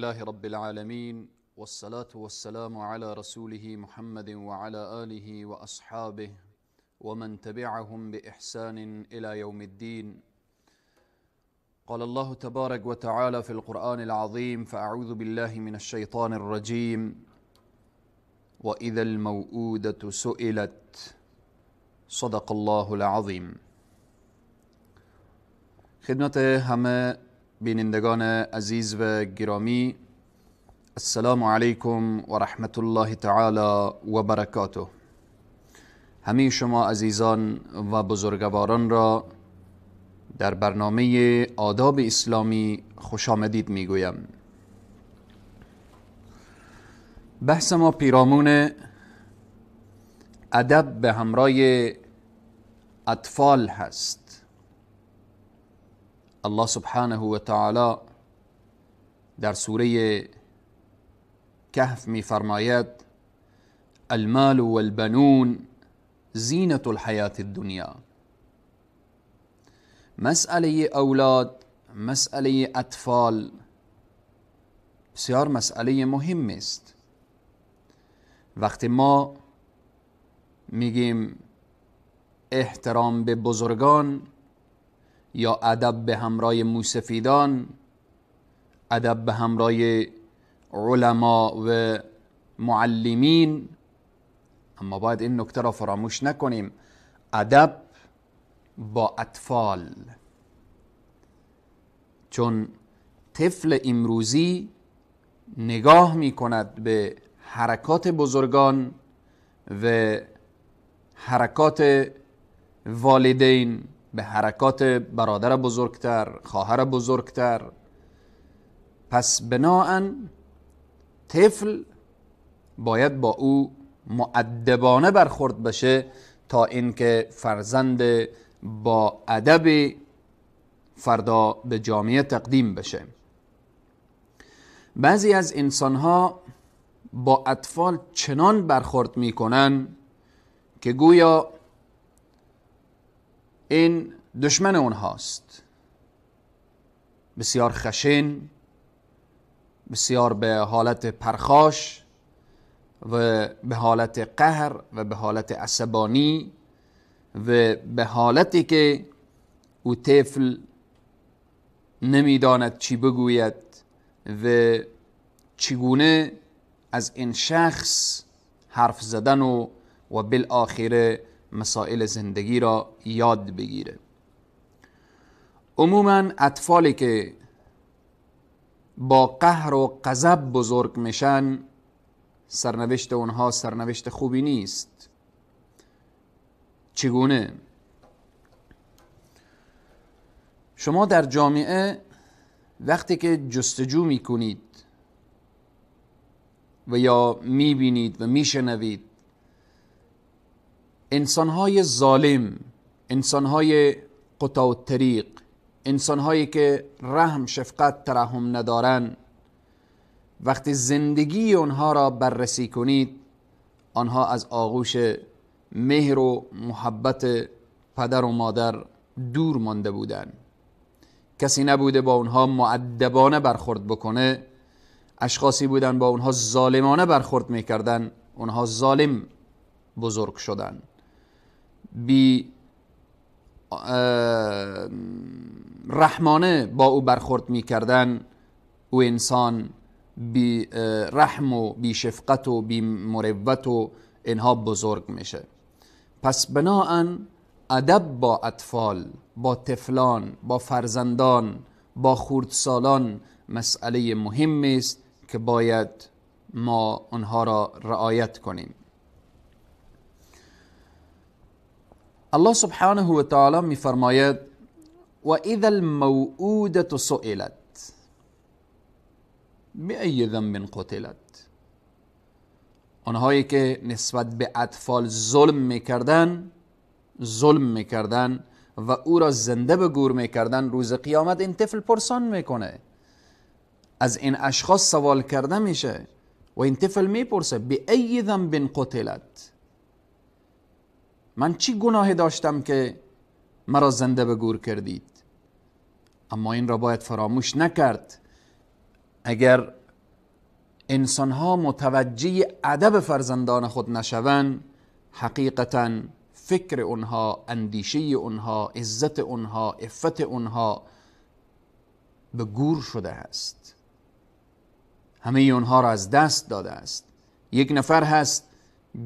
لله رب العالمين والصلاة والسلام على رسوله محمد وعلى آله وأصحابه ومن تبعهم بإحسان إلى يوم الدين. قال الله تبارك وتعالى في القرآن العظيم: فأعوذ بالله من الشيطان الرجيم وإذا الموءودة سئلت. صدق الله العظیم. خدمت همه بینندگان عزیز و گرامی، السلام علیکم و رحمت الله تعالی و برکاته. همه شما عزیزان و بزرگواران را در برنامه آداب اسلامی خوش آمدید میگویم. بحث ما پیرامون ادب به همراه اطفال هست. الله سبحانه و تعالی در سوره کهف می فرماید: المال والبنون زینة الحیات الدنیا. مسئله اولاد، مسئله اطفال بسیار مسئله مهم است. وقتی ما میگیم احترام به بزرگان یا ادب به همراه موسفیدان، ادب به همراه علما و معلمین، اما باید این نکته را فراموش نکنیم: ادب با اطفال. چون طفل امروزی نگاه می کند به حرکات بزرگان و حرکات والدین، به حرکات برادر بزرگتر، خواهر بزرگتر. پس بناهن طفل باید با او مؤدبانه برخورد بشه تا اینکه فرزند با ادب فردا به جامعه تقدیم بشه. بعضی از انسانها با اطفال چنان برخورد میکنن که گویا این دشمن اونهاست. بسیار خشن، بسیار به حالت پرخاش و به حالت قهر و به حالت عصبانی و به حالتی که او طفل نمیداند چی بگوید و چگونه از این شخص حرف زدن و بالآخره مسائل زندگی را یاد بگیره. عموما اطفالی که با قهر و غضب بزرگ میشن، سرنوشت اونها سرنوشت خوبی نیست. چگونه؟ شما در جامعه وقتی که جستجو میکنید و یا میبینید و میشنوید انسانهای ظالم، انسانهای قطاع الطریق، انسانهایی که رحم، شفقت، ترحم ندارن، وقتی زندگی اونها را بررسی کنید، آنها از آغوش مهر و محبت پدر و مادر دور مانده بودن. کسی نبوده با اونها مؤدبانه برخورد بکنه. اشخاصی بودن با اونها ظالمانه برخورد میکردن، اونها ظالم بزرگ شدن. بی رحمانه با او برخورد میکردن، او انسان بی رحم و بی شفقت و بی مروت و اینها بزرگ میشه. پس بناهن ادب با اطفال، با طفلان، با فرزندان، با خردسالان مسئله مهم است که باید ما آنها را رعایت کنیم. الله سبحانه و تعالی می فرماید: و اذا الموءودة سئلت بأی ذنب قتلت. آنهایی که نسبت به اطفال ظلم میکردن و او را زنده به گور میکردن، روز قیامت این طفل پرسان میکنه، از این اشخاص سوال کرده میشه و این طفل میپرسه: بأی ذنب قتلت. من چی گناه داشتم که مرا زنده به گور کردید؟ اما این را باید فراموش نکرد. اگر انسانها متوجه ادب فرزندان خود نشوند، حقیقتا فکر اونها، اندیشه اونها، عزت اونها، عفت اونها به گور شده است. همه اونها را از دست داده است. یک نفر هست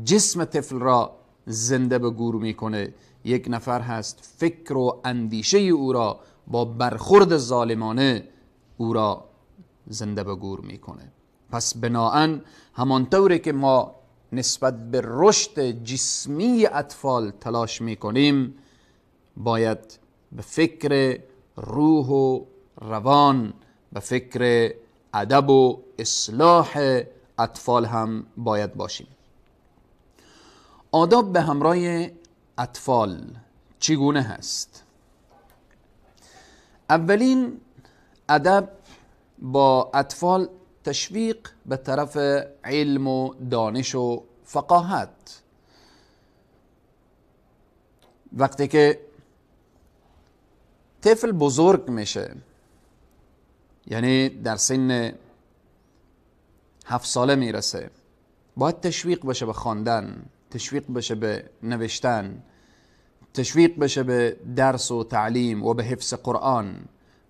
جسم طفل را زنده به گور میکنه، یک نفر هست فکر و اندیشه او را با برخورد ظالمانه او را زنده به گور میکنه. پس بناهن همانطوری که ما نسبت به رشد جسمی اطفال تلاش میکنیم، باید به فکر روح و روان، به فکر ادب و اصلاح اطفال هم باید باشیم. آداب به همراه اطفال چگونه هست؟ اولین ادب با اطفال تشویق به طرف علم و دانش و فقاهت. وقتی که طفل بزرگ میشه، یعنی در سن 7 ساله میرسه، باید تشویق بشه به خواندن، تشویق بشه به نوشتن، تشویق بشه به درس و تعلیم و به حفظ قرآن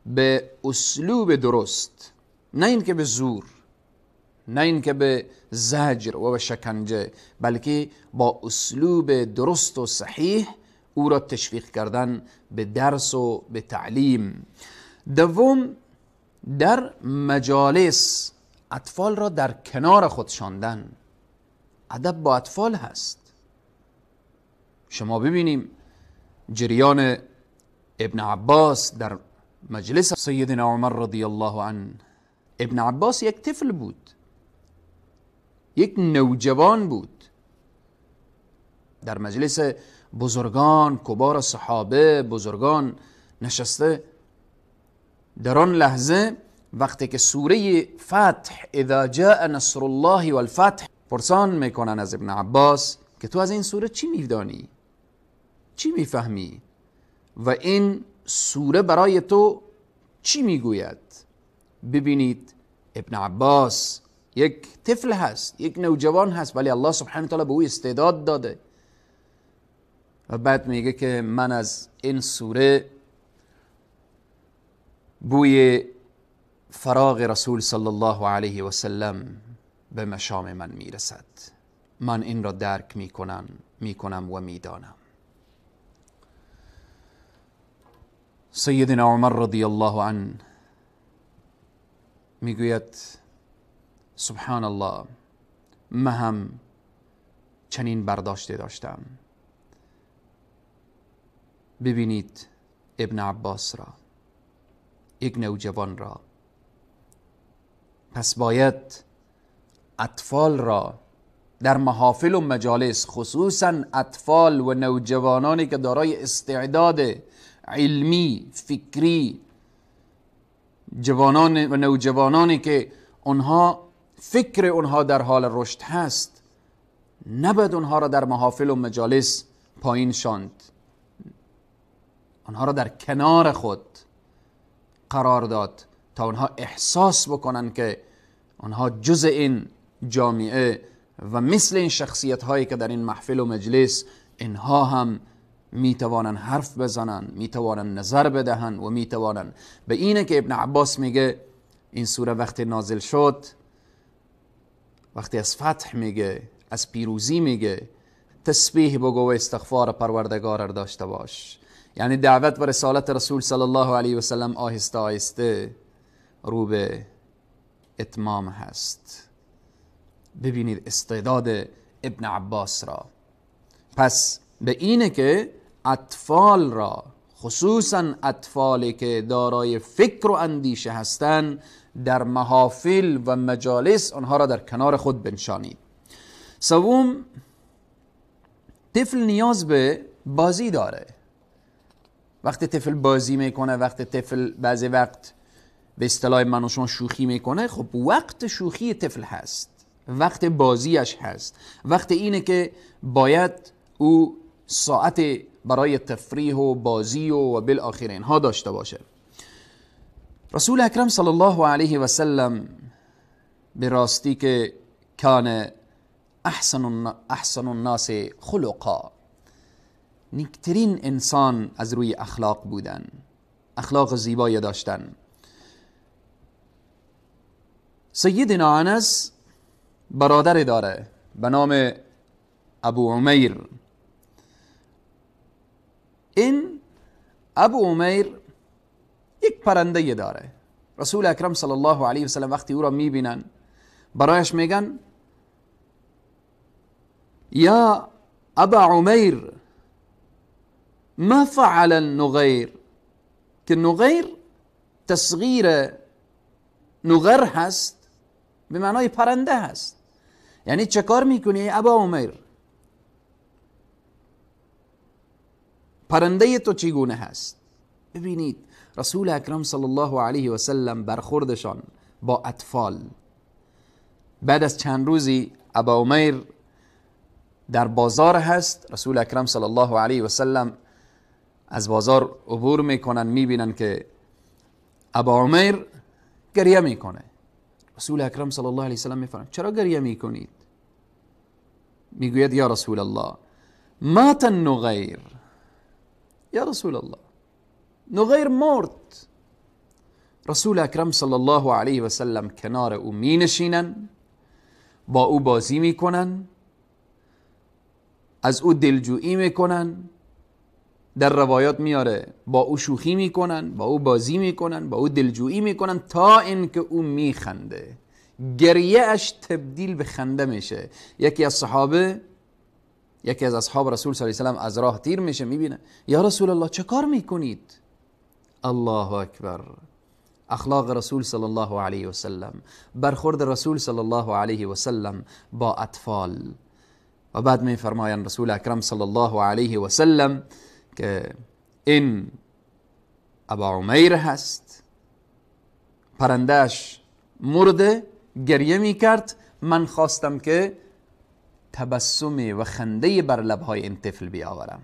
به اسلوب درست، نه اینکه به زور، نه اینکه به زجر و به شکنجه، بلکه با اسلوب درست و صحیح او را تشویق کردن به درس و به تعلیم. دوم، در مجالس اطفال را در کنار خود شاندن. ادب با اطفال هست. شما ببینیم جریان ابن عباس در مجلس سیدنا عمر رضی الله عنه. ابن عباس یک طفل بود، یک نوجوان بود، در مجلس بزرگان، کبار صحابه، بزرگان نشسته. در آن لحظه وقتی که سوره فتح اذا جاء نصر الله والفتح پرسان میکنن از ابن عباس که تو از این سوره چی میدانی؟ چی میفهمی؟ و این سوره برای تو چی میگوید؟ ببینید ابن عباس یک طفل هست، یک نوجوان هست، ولی الله سبحانه و تعالی به او استعداد داده. و بعد میگه که من از این سوره بوی فراغ رسول صلی الله علیه و سلم به مشام من میرسد، من این را درک میکنم و میدانم. سیدنا عمر رضی الله عنه میگوید سبحان الله، من هم چنین برداشته داشتم. ببینید ابن عباس را، یک نوجوان را. پس باید اطفال را در محافل و مجالس، خصوصا اطفال و نوجوانانی که دارای استعداد علمی، فکری، جوانان و نوجوانانی که اونها فکر اونها در حال رشد هست، نباید اونها را در محافل و مجالس پایین شاند، اونها را در کنار خود قرار داد تا اونها احساس بکنن که اونها جزء این جامعه و مثل این شخصیت هایی که در این محفل و مجلس اینها هم میتوانن حرف بزنن، میتوانن نظر بدهن و میتوانن. به اینه که ابن عباس میگه این سوره وقتی نازل شد، وقتی از فتح میگه، از پیروزی میگه، تسبیح بگو و استغفار پروردگار را داشته باش. یعنی دعوت و رسالت رسول صلی الله علیه و سلم آهسته آهسته رو به اتمام هست. ببینید استعداد ابن عباس را. پس به اینه که اطفال را، خصوصا اطفالی که دارای فکر و اندیشه هستند، در محافل و مجالس آنها را در کنار خود بنشانید. سوم، طفل نیاز به بازی داره. وقتی طفل بازی میکنه، وقتی طفل بعضی وقت به اصطلاح من و شما شوخی میکنه، خب وقت شوخی طفل هست، وقت بازیش هست، وقت اینه که باید او ساعت برای تفریح و بازی و بالاخره اینها داشته باشه. رسول اکرم صلی الله علیه و سلم به راستی که کان احسن الناس خلقا، نیکترین انسان از روی اخلاق بودن، اخلاق زیبایی داشتن. سیدنا انس برادر داره به نام ابو عمیر. این ابو عمیر یک پرنده داره. رسول اکرم صلی الله علیه و سلم وقتی او را میبینن برایش میگن یا ابا عمیر ما فعل النغیر، که نغیر تصغیر نغر هست، به معنای پرنده هست. یعنی چه کار میکنی ابا عمیر؟ پرنده تو چگونه هست؟ ببینید رسول اکرم صلی الله علیه و سلم برخوردشان با اطفال. بعد از چند روزی ابا عمیر در بازار هست. رسول اکرم صلی الله علیه و سلم از بازار عبور میکنن، میبینن که ابا عمیر گریه میکنه. رسول اکرم صلی الله علیه و سلم میفرماید چرا گریه میکنید؟ میگوید یا رسول الله مات النغیر، یا رسول الله نغیر مرد. رسول اکرم صلی الله علیه و سلم کنار او می نشینن، با او بازی میکنن، از او دلجویی میکنن. در روایات میاره با او شوخی میکنن، با او بازی میکنن، با او دلجویی میکنن تا اینکه او میخنده، گریه اش تبدیل به خنده میشه. یکی از اصحاب رسول صلی الله علیه و سلم از راه تیر میشه، میبینه یا رسول الله چه کار میکنید؟ الله اکبر. اخلاق رسول صلی الله علیه و سلم، برخورد رسول صلی الله علیه و سلم با اطفال. و بعد میفرمایند رسول اکرم صلی الله علیه و سلم که این ابا عمیر هست، پرندهش مرده، گریه میکرد. من خواستم که تبسم و خنده بر لبهای این طفل بیاورم.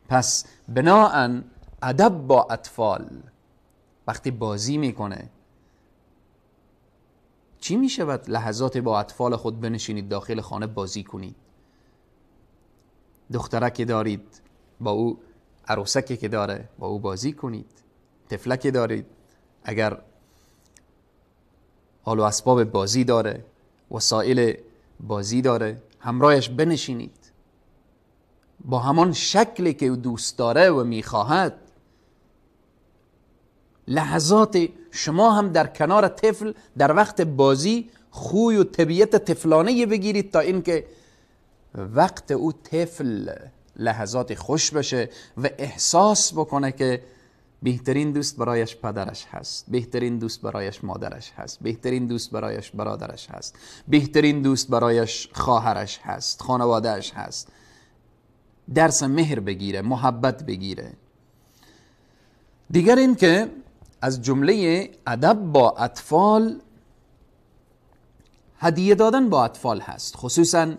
پس بناهن ادب با اطفال، وقتی بازی میکنه چی میشود؟ لحظات با اطفال خود بنشینید داخل خانه بازی کنید. دخترک دارید با او، عروسکی که داره با او بازی کنید. طفلک دارید اگر آل و اسباب بازی داره، وسایل بازی داره، همراهش بنشینید با همان شکلی که او دوست داره و میخواهد. لحظات شما هم در کنار طفل در وقت بازی خوی و طبیعت طفلانه بگیرید تا اینکه وقت او طفل لحظات خوش بشه و احساس بکنه که بهترین دوست برایش پدرش هست، بهترین دوست برایش مادرش هست، بهترین دوست برایش برادرش هست، بهترین دوست برایش خواهرش هست، خانوادهش هست. درس مهر بگیره، محبت بگیره. دیگر این که از جمله ادب با اطفال هدیه دادن با اطفال هست، خصوصا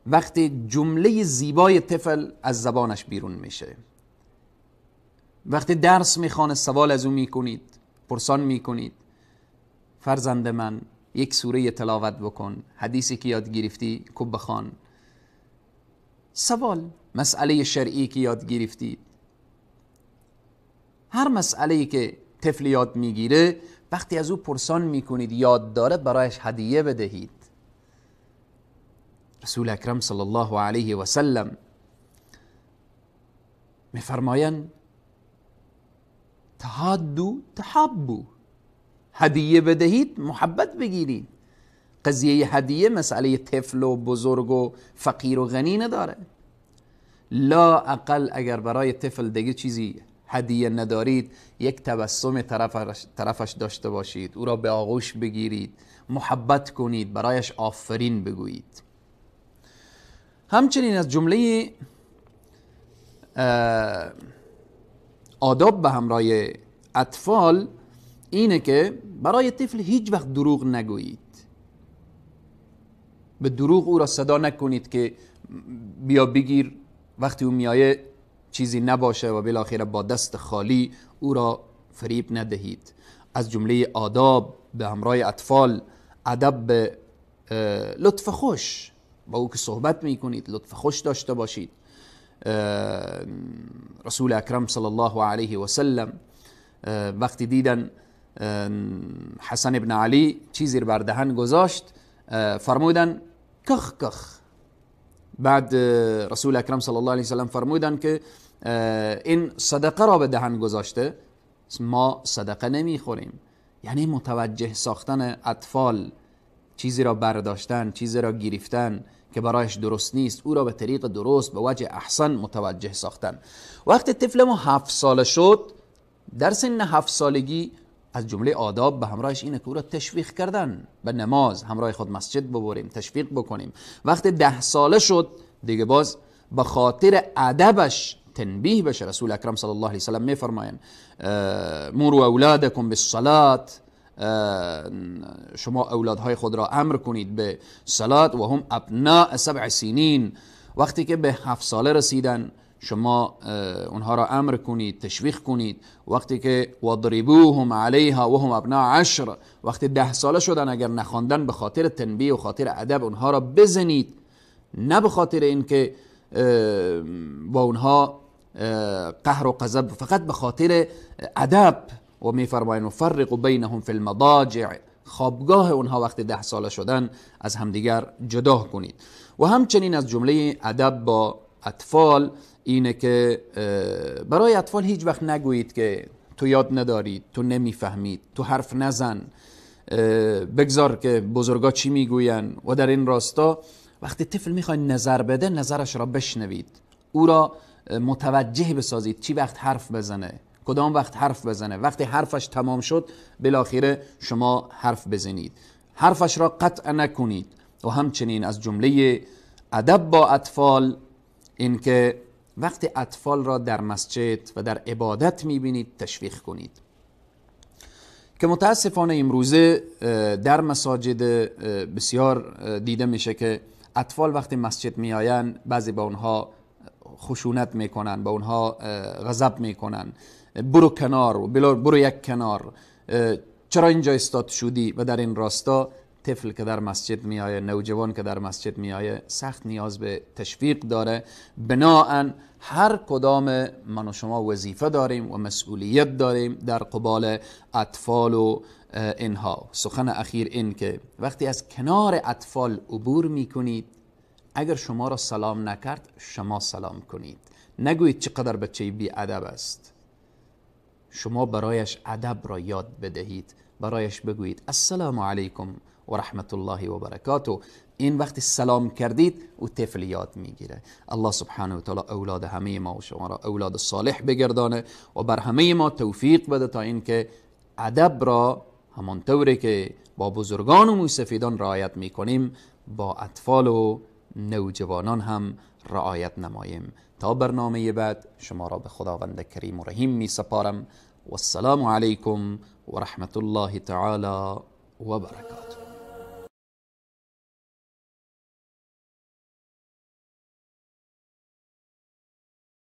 وقتی جمله زیبای طفل از زبانش بیرون میشه. وقتی درس میخوانه سوال از او میکنید، پرسان میکنید فرزند من یک سوره تلاوت بکن، حدیثی که یاد گرفتی کو بخوان، سوال مسئله شرعی که یاد گرفتید، هر مسئله‌ای که طفل یاد میگیره وقتی از او پرسان میکنید یاد داره برایش هدیه بدهید. رسول اکرم صلی الله علیه و سلم میفرمایند تهادو تحبو، هدیه بدهید محبت بگیرید. قضیه هدیه مسئله طفل و بزرگ و فقیر و غنی نداره. لا اقل اگر برای طفل دیگه چیزی هدیه ندارید یک تبسم طرفش داشته باشید، او را به آغوش بگیرید، محبت کنید، برایش آفرین بگویید. همچنین از جمله آداب به همراه اطفال اینه که برای طفل هیچ وقت دروغ نگویید. به دروغ او را صدا نکنید که بیا بگیر، وقتی او میایه چیزی نباشه و بالاخره با دست خالی او را فریب ندهید. از جمله آداب به همراه اطفال ادب به لطف خوش با او که صحبت میکنید لطف خوش داشته باشید. رسول اکرم صلی الله علیه و سلم وقتی دیدن حسن ابن علی چیزی رو بر دهن گذاشت فرمودن کخ کخ. بعد رسول اکرم صلی الله علیه و سلم فرمودن که این صدقه را به دهن گذاشته، ما صدقه نمیخوریم. یعنی متوجه ساختن اطفال، چیزی را برداشتن، چیزی را گرفتن که برایش درست نیست، او را به طریق درست به وجه احسن متوجه ساختن. وقتی طفل ما 7 ساله شد، در سن 7 سالگی از جمله آداب به همراهش اینه که او را تشویق کردن به نماز، همراه خود مسجد ببریم، تشویق بکنیم. وقتی 10 ساله شد دیگه باز به خاطر ادبش تنبیه بشه. رسول اکرم صلی الله علیه و سلم میفرمایند مروا اولادکم بالصلاة، شما اولادهای خود را امر کنید به صلات و هم ابناء 7 سنین. وقتی که به 7 ساله رسیدن شما اونها را امر کنید، تشویق کنید. وقتی که وضربوهم علیها و هم ابناء 10، وقتی 10 ساله شدن اگر نخواندن به خاطر تنبیه و خاطر ادب اونها را بزنید، نه به خاطر اینکه با اونها قهر و غضب، فقط به خاطر ادب. و میفرمایند فرق بینهم فی المضاجع، خوابگاه اونها وقتی 10 ساله شدن از همدیگر جدا کنید. و همچنین از جمله ادب با اطفال اینه که برای اطفال هیچ وقت نگویید که تو یاد ندارید، تو نمیفهمید، تو حرف نزن، بگذار که بزرگا چی میگوین. و در این راستا وقتی طفل میخواد نظر بده، نظرش را بشنوید، او را متوجه بسازید چی وقت حرف بزنه، کدام وقت حرف بزنه. وقتی حرفش تمام شد بالاخره شما حرف بزنید، حرفش را قطع نکنید. و همچنین از جمله ادب با اطفال این که وقتی اطفال را در مسجد و در عبادت میبینید تشویق کنید، که متاسفانه امروزه در مساجد بسیار دیده میشه که اطفال وقتی مسجد میآیند بعضی با اونها خشونت میکنن، با اونها غضب میکنن، برو کنار و برو یک کنار، چرا اینجا استاد شدی. و در این راستا طفل که در مسجد میآیه، نوجوان که در مسجد میآیه، سخت نیاز به تشویق داره. بناهن هر کدام من و شما وظیفه داریم و مسئولیت داریم در قبال اطفال و اینها. سخن اخیر این که وقتی از کنار اطفال عبور میکنید، اگر شما را سلام نکرد شما سلام کنید، نگویید چقدر بچه بی ادب است. شما برایش ادب را یاد بدهید، برایش بگویید السلام علیکم و رحمت الله و برکاته. این وقتی سلام کردید او طفل یاد میگیره. الله سبحانه و تعالی اولاد همه ما و شما را اولاد صالح بگردانه و بر همه ما توفیق بده تا اینکه ادب را همانطوری که با بزرگان و موسفیدان رعایت میکنیم با اطفال و نوجوانان هم رعایت نماییم. تا برنامه بعد شما را به خداوند کریم و رحیم می سپارم. والسلام علیکم و رحمت الله تعالی و برکاته.